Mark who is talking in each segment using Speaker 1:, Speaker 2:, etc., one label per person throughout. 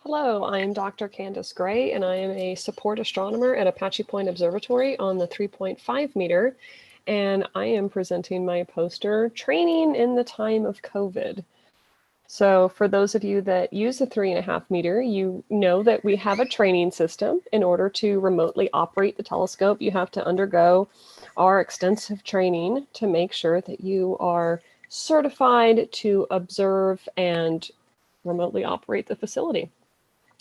Speaker 1: Hello, I'm Dr. Candace Gray, and I am a support astronomer at Apache Point Observatory on the 3.5 meter, and I am presenting my poster, Training in the Time of COVID. So for those of you that use the 3.5 meter, you know that we have a training system. In order to remotely operate the telescope, you have to undergo our extensive training to make sure that you are certified to observe and remotely operate the facility.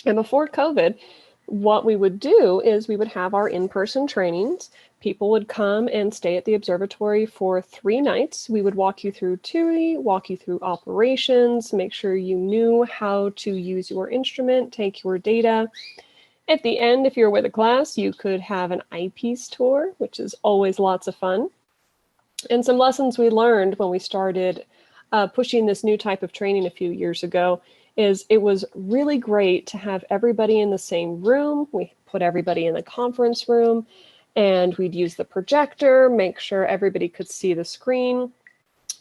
Speaker 1: And before COVID, what we would do is we would have our in-person trainings. People would come and stay at the observatory for 3 nights. We would walk you through TUI, walk you through operations, make sure you knew how to use your instrument, take your data. At the end, if you're with a class, you could have an eyepiece tour, which is always lots of fun. And some lessons we learned when we started pushing this new type of training a few years ago is it was really great to have everybody in the same room. We put everybody in the conference room and we'd use the projector, make sure everybody could see the screen,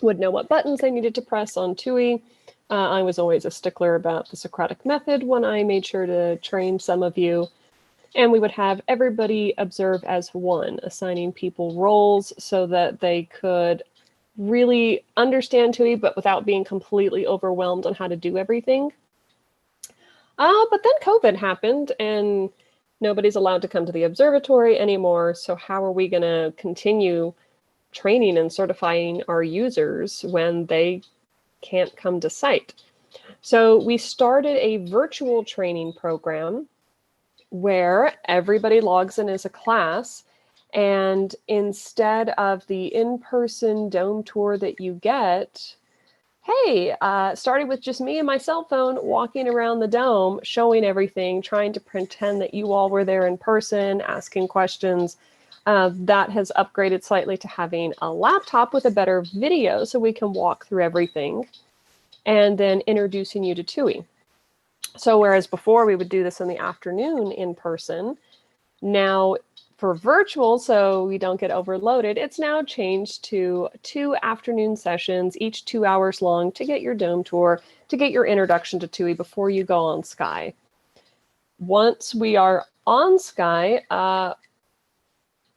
Speaker 1: would know what buttons they needed to press on TUI. I was always a stickler about the Socratic method when I made sure to train some of you. And we would have everybody observe as one, assigning people roles so that they could really understand TUI, but without being completely overwhelmed on how to do everything. But then COVID happened and nobody's allowed to come to the observatory anymore. So how are we going to continue training and certifying our users when they can't come to site? So we started a virtual training program where everybody logs in as a class. And instead of the in-person dome tour that you get, hey, started with just me and my cell phone walking around the dome, showing everything, trying to pretend that you all were there in person, asking questions. That has upgraded slightly to having a laptop with a better video so we can walk through everything and then introducing you to TUI. So whereas before we would do this in the afternoon in person, now for virtual, so we don't get overloaded, it's now changed to 2 afternoon sessions, each 2 hours long, to get your dome tour, to get your introduction to TUI before you go on Sky. Once we are on Sky,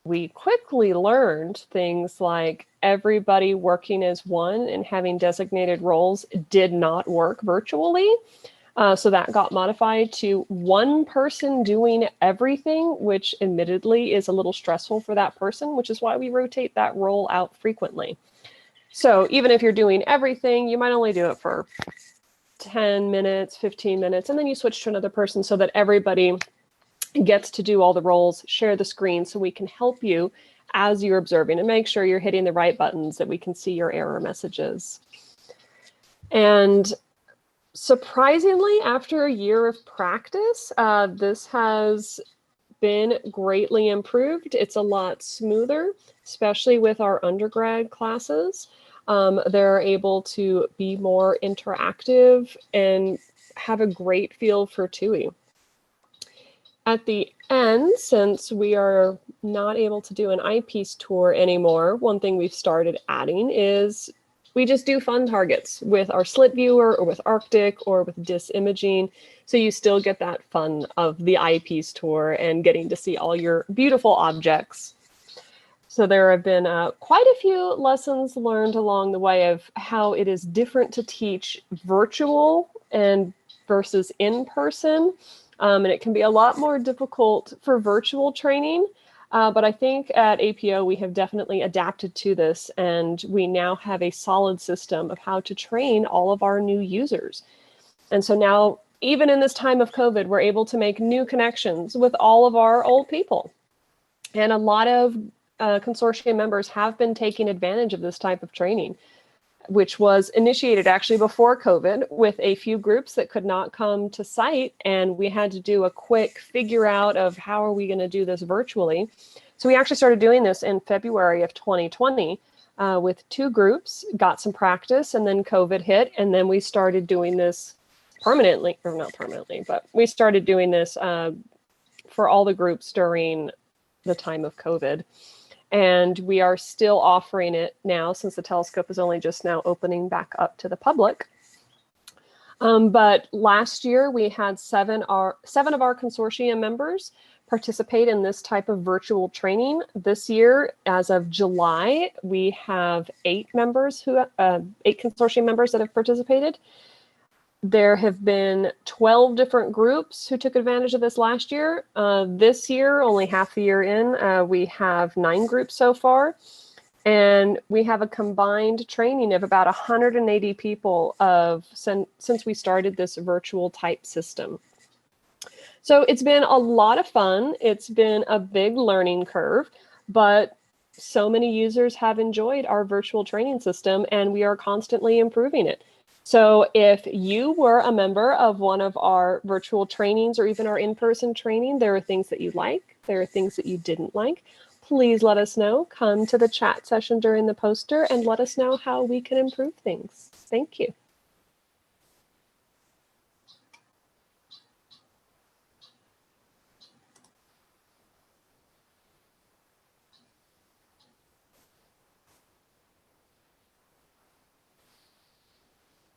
Speaker 1: we quickly learned things like everybody working as one and having designated roles did not work virtually. So that got modified to one person doing everything, which admittedly is a little stressful for that person, which is why we rotate that role out frequently. So even if you're doing everything, you might only do it for 10 minutes, 15 minutes, and then you switch to another person so that everybody gets to do all the roles, share the screen so we can help you as you're observing and make sure you're hitting the right buttons that we can see your error messages. And surprisingly, after a year of practice, this has been greatly improved. It's a lot smoother, especially with our undergrad classes. They're able to be more interactive and have a great feel for TUI. At the end, since we are not able to do an eyepiece tour anymore, one thing we've started adding is we just do fun targets with our slit viewer or with Arctic or with DIS imaging. So you still get that fun of the eyepiece tour and getting to see all your beautiful objects. So there have been quite a few lessons learned along the way of how it is different to teach virtual and versus in person. And it can be a lot more difficult for virtual training. But I think at APO, we have definitely adapted to this, and we now have a solid system of how to train all of our new users. And so now, even in this time of COVID, we're able to make new connections with all of our old people. And a lot of consortium members have been taking advantage of this type of training, which was initiated actually before COVID with a few groups that could not come to site. And we had to do a quick figure out of how are we going to do this virtually. So we actually started doing this in February of 2020 with 2 groups, got some practice, and then COVID hit. And then we started doing this permanently, or not permanently, but we started doing this for all the groups during the time of COVID. And we are still offering it now since the telescope is only just now opening back up to the public. But last year we had seven of our consortium members participate in this type of virtual training. This year, as of July, we have 8 consortium members that have participated. There have been 12 different groups who took advantage of this last year. This year, only half the year in, we have 9 groups so far. And we have a combined training of about 180 people since we started this virtual type system. So it's been a lot of fun. It's been a big learning curve, but so many users have enjoyed our virtual training system, and we are constantly improving it. So if you were a member of one of our virtual trainings or even our in-person training, there are things that you like, there are things that you didn't like, please let us know. Come to the chat session during the poster and let us know how we can improve things. Thank you.